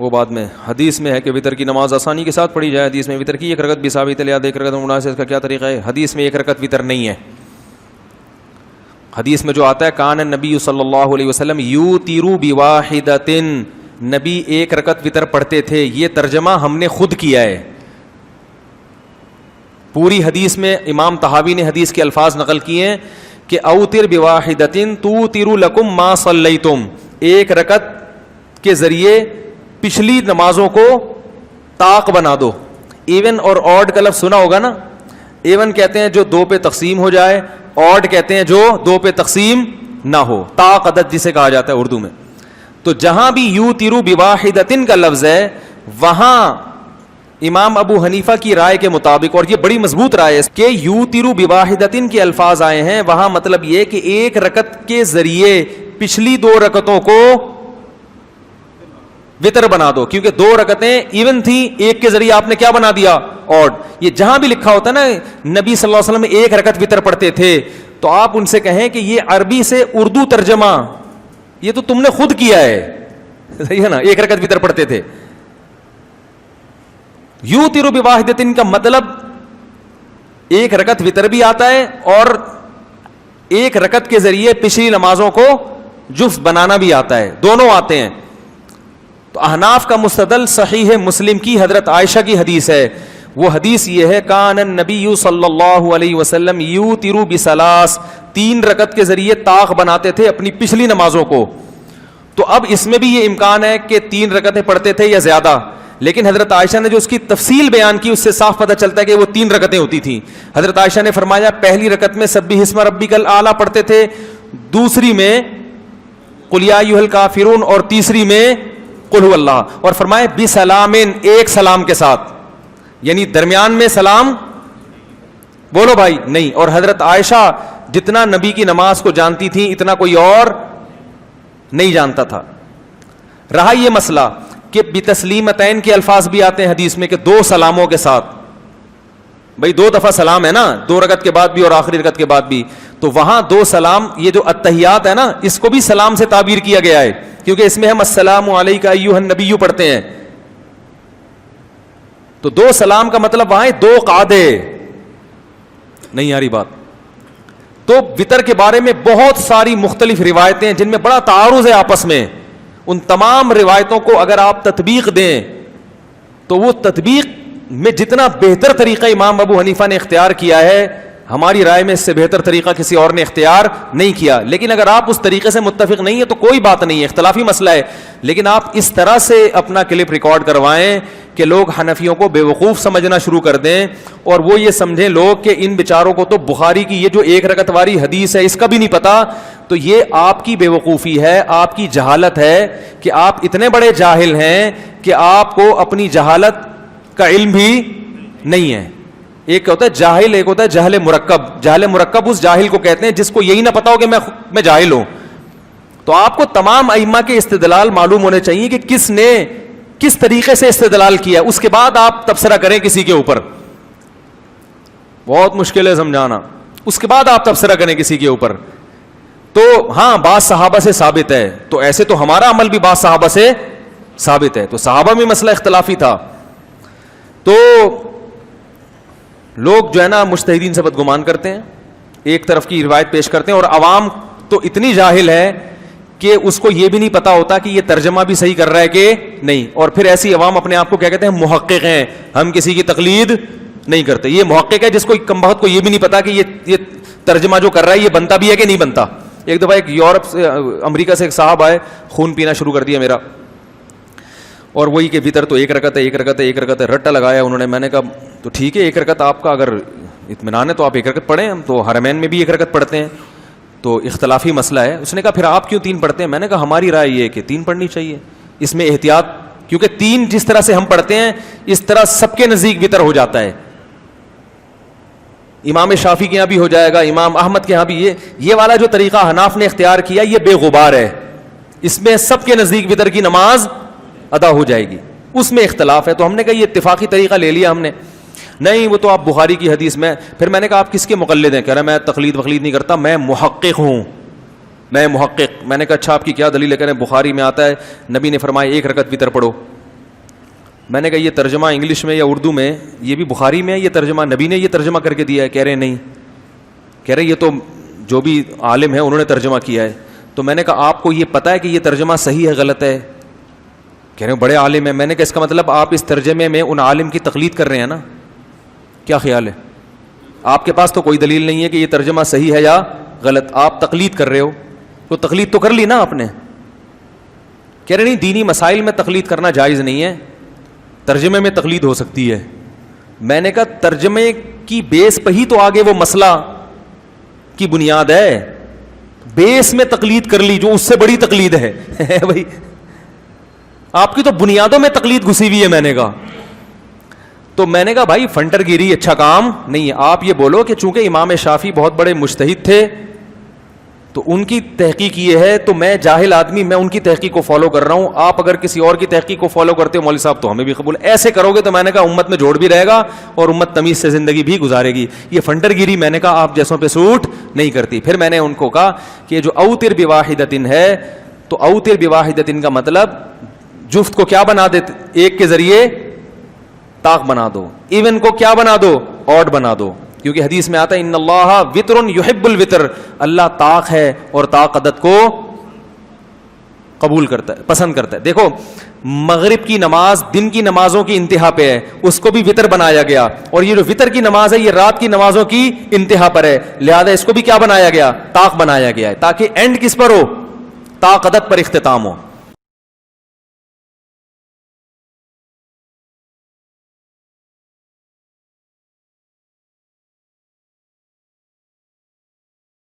وہ بعد میں حدیث میں ہے کہ وطر کی نماز آسانی کے ساتھ پڑھی جائے. حدیث میں وطر کی ایک رکعت بھی ثابت ہے, لہذا ایک رکعت مناسب کا کیا طریقہ ہے؟ حدیث میں ایک رکعت وطر نہیں ہے. حدیث میں جو آتا ہے کان النبی صلی اللہ علیہ وسلم یوتر بواحدۃ, نبی ایک رکعت وطر پڑھتے تھے, یہ ترجمہ ہم نے خود کیا ہے. پوری حدیث میں امام طحاوی نے حدیث کے الفاظ نقل کیے ہیں کہ اوتر بواحدۃ توتر لکم ما صلیتم, ایک رکعت کے ذریعے پچھلی نمازوں کو طاق بنا دو. ایون اور آڈ کا لفظ سنا ہوگا نا, ایون کہتے ہیں جو دو پہ تقسیم ہو جائے, آڈ کہتے ہیں جو دو پہ تقسیم نہ ہو, طاق عدد جسے کہا جاتا ہے اردو میں. تو جہاں بھی یوتر بواحدۃ کا لفظ ہے وہاں امام ابو حنیفہ کی رائے کے مطابق, اور یہ بڑی مضبوط رائے ہے کہ یوتر بواحدۃ کے الفاظ آئے ہیں, وہاں مطلب یہ کہ ایک رکعت کے ذریعے پچھلی دو رکعتوں کو وطر بنا دو, کیونکہ دو رکعتیں ایون تھیں, ایک کے ذریعے آپ نے کیا بنا دیا؟ آڈ. یہ جہاں بھی لکھا ہوتا ہے نا نبی صلی اللہ علیہ وسلم ایک رکعت وطر پڑھتے تھے, تو آپ ان سے کہیں کہ یہ عربی سے اردو ترجمہ یہ تو تم نے خود کیا ہے, صحیح ہے نا, ایک رکعت وطر پڑھتے تھے. یوتر بواحدۃ کا مطلب ایک رکعت وطر بھی آتا ہے اور ایک رکعت کے ذریعے پچھلی نمازوں کو جفت بنانا بھی آتا ہے, دونوں آتے ہیں. تو احناف کا مستدل صحیح مسلم کی حضرت عائشہ کی حدیث ہے. وہ حدیث یہ ہے کان النبی صلی اللہ علیہ وسلم یوتر بثلاث, تین رکعت کے ذریعے طاق بناتے تھے اپنی پچھلی نمازوں کو. تو اب اس میں بھی یہ امکان ہے کہ تین رکعتیں پڑھتے تھے یا زیادہ, لیکن حضرت عائشہ نے جو اس کی تفصیل بیان کی اس سے صاف پتہ چلتا ہے کہ وہ تین رکعتیں ہوتی تھیں. حضرت عائشہ نے فرمایا پہلی رکعت میں سبح اسم ربک الاعلی پڑھتے تھے, دوسری میں قل یا ایھا الکافرون, اور تیسری میں قل هو اللہ, اور فرمائے بسلام, ایک سلام کے ساتھ, یعنی درمیان میں سلام بولو بھائی نہیں. اور حضرت عائشہ جتنا نبی کی نماز کو جانتی تھی اتنا کوئی اور نہیں جانتا تھا. رہا یہ مسئلہ کہ بتسلیمتین کے الفاظ بھی آتے ہیں حدیث میں کہ دو سلاموں کے ساتھ, بھائی دو دفعہ سلام ہے نا, دو رکعت کے بعد بھی اور آخری رکعت کے بعد بھی, تو وہاں دو سلام, یہ جو التحیات ہے نا اس کو بھی سلام سے تعبیر کیا گیا ہے, کیونکہ اس میں ہم السلام علیک ایھا النبی پڑھتے ہیں. تو دو سلام کا مطلب وہاں دو قعدے, نہیں آ رہی بات. تو وطر کے بارے میں بہت ساری مختلف روایتیں ہیں جن میں بڑا تعارض ہے آپس میں. ان تمام روایتوں کو اگر آپ تطبیق دیں تو وہ تطبیق میں جتنا بہتر طریقہ امام ابو حنیفہ نے اختیار کیا ہے, ہماری رائے میں اس سے بہتر طریقہ کسی اور نے اختیار نہیں کیا. لیکن اگر آپ اس طریقے سے متفق نہیں ہے تو کوئی بات نہیں ہے, اختلافی مسئلہ ہے, لیکن آپ اس طرح سے اپنا کلپ ریکارڈ کروائیں کہ لوگ حنفیوں کو بے وقوف سمجھنا شروع کر دیں, اور وہ یہ سمجھیں لوگ کہ ان بیچاروں کو تو بخاری کی یہ جو ایک رکعت والی حدیث ہے اس کا بھی نہیں پتا. تو یہ آپ کی بے وقوفی ہے, آپ کی جہالت ہے کہ آپ اتنے بڑے جاہل ہیں کہ آپ کو اپنی جہالت کا علم بھی نہیں ہے. ایک ہوتا ہے جاہل, ایک ہوتا ہے جہل مرکب. جہل مرکب اس جاہل کو کہتے ہیں جس کو یہی نہ پتا ہو کہ میں جاہل ہوں. تو آپ کو تمام ائمہ کے استدلال معلوم ہونے چاہیے کہ کس نے کس طریقے سے استدلال کیا, اس کے بعد آپ تبصرہ کریں کسی کے اوپر. بہت مشکل ہے سمجھانا, اس کے بعد آپ تبصرہ کریں کسی کے اوپر. تو ہاں بعض صحابہ سے ثابت ہے, تو ایسے تو ہمارا عمل بھی بعض صحابہ سے ثابت ہے. تو صحابہ میں مسئلہ اختلافی تھا. تو لوگ جو ہے نا مجتہدین سے بدگمان کرتے ہیں, ایک طرف کی روایت پیش کرتے ہیں, اور عوام تو اتنی جاہل ہے کہ اس کو یہ بھی نہیں پتا ہوتا کہ یہ ترجمہ بھی صحیح کر رہا ہے کہ نہیں. اور پھر ایسی عوام اپنے آپ کو کیا کہتے ہیں, محقق ہیں, ہم کسی کی تقلید نہیں کرتے. یہ محقق ہے جس کو کم بخت کو یہ بھی نہیں پتا کہ یہ ترجمہ جو کر رہا ہے یہ بنتا بھی ہے کہ نہیں بنتا. ایک دفعہ ایک یورپ سے امریکہ سے ایک صاحب آئے, خون پینا شروع کر دیا میرا, اور وہی کہ بھیتر تو ایک رکعت ہے, ایک رکعت ہے, ایک رکعت ہے, رٹا لگایا انہوں نے. میں نے کہا تو ٹھیک ہے, ایک رکعت آپ کا اگر اطمینان ہے تو آپ ایک رکعت پڑھیں, ہم تو حرمین میں بھی ایک رکعت پڑھتے ہیں, تو اختلافی مسئلہ ہے. اس نے کہا پھر آپ کیوں تین پڑھتے ہیں؟ میں نے کہا ہماری رائے یہ ہے کہ تین پڑھنی چاہیے, اس میں احتیاط, کیونکہ تین جس طرح سے ہم پڑھتے ہیں اس طرح سب کے نزدیک وطر ہو جاتا ہے. امام شافعی کے یہاں بھی ہو جائے گا, امام احمد کے یہاں بھی. یہ والا جو طریقہ حناف نے اختیار کیا یہ بے غبار ہے, اس میں سب کے نزدیک وطر کی نماز ادا ہو جائے گی. اس میں اختلاف ہے, تو ہم نے کہا یہ اتفاقی طریقہ لے لیا ہم نے. نہیں وہ تو آپ بخاری کی حدیث میں. پھر میں نے کہا آپ کس کے مقلد ہیں؟ کہہ رہا میں تقلید وقلید نہیں کرتا, میں محقق ہوں, میں محقق. میں نے کہا اچھا آپ کی کیا دلیل ہے؟ کہہ رہے بخاری میں آتا ہے نبی نے فرمایا ایک رکعت وطر پڑھو. میں نے کہا یہ ترجمہ انگلش میں یا اردو میں یہ بھی بخاری میں ہے یہ ترجمہ, نبی نے یہ ترجمہ کر کے دیا ہے؟ کہہ رہے نہیں. کہہ رہے یہ تو جو بھی عالم ہے انہوں نے ترجمہ کیا ہے. تو میں نے کہا آپ کو یہ پتا ہے کہ یہ ترجمہ صحیح ہے غلط ہے؟ کہہ رہے ہیں بڑے عالم ہیں. میں نے کہا اس کا مطلب آپ اس ترجمے میں ان عالم کی تقلید کر رہے ہیں نا, کیا خیال ہے؟ آپ کے پاس تو کوئی دلیل نہیں ہے کہ یہ ترجمہ صحیح ہے یا غلط, آپ تقلید کر رہے ہو. تو تقلید تو کر لی نا آپ نے. کہہ رہے نہیں دینی مسائل میں تقلید کرنا جائز نہیں ہے, ترجمے میں تقلید ہو سکتی ہے. میں نے کہا ترجمے کی بیس پہ ہی تو آگے وہ مسئلہ کی بنیاد ہے, بیس میں تقلید کر لی جو اس سے بڑی تقلید ہے بھائی, آپ کی تو بنیادوں میں تقلید گھسی ہوئی ہے. میں نے کہا تو میں نے کہا بھائی فنٹر گیری اچھا کام نہیں ہے. آپ یہ بولو کہ چونکہ امام شافعی بہت بڑے مجتہد تھے تو ان کی تحقیق یہ ہے, تو میں جاہل آدمی میں ان کی تحقیق کو فالو کر رہا ہوں, آپ اگر کسی اور کی تحقیق کو فالو کرتے ہو مولوی صاحب تو ہمیں بھی قبول. ایسے کرو گے تو میں نے کہا امت میں جوڑ بھی رہے گا اور امت تمیز سے زندگی بھی گزارے گی. یہ فنٹر گیری میں نے کہا آپ جیسوں پہ سوٹ نہیں کرتی. پھر میں نے ان کو کہا کہ جو اوتر بواحدتن ہے, تو اوتر بواحدتن کا مطلب جفت کو کیا بنا دیتے, ایک کے ذریعے طاق بنا دو, ایون کو کیا بنا دو, آڈ بنا دو. کیونکہ حدیث میں آتا ہے ان اللہ وطر یحب الوطر, اللہ طاق ہے اور طاق عدد کو قبول کرتا ہے, پسند کرتا ہے. دیکھو مغرب کی نماز دن کی نمازوں کی انتہا پہ ہے, اس کو بھی وطر بنایا گیا, اور یہ جو وطر کی نماز ہے یہ رات کی نمازوں کی انتہا پر ہے, لہذا اس کو بھی کیا بنایا گیا, طاق بنایا گیا ہے, تاکہ اینڈ کس پر ہو, طاق عدد پر اختتام ہو.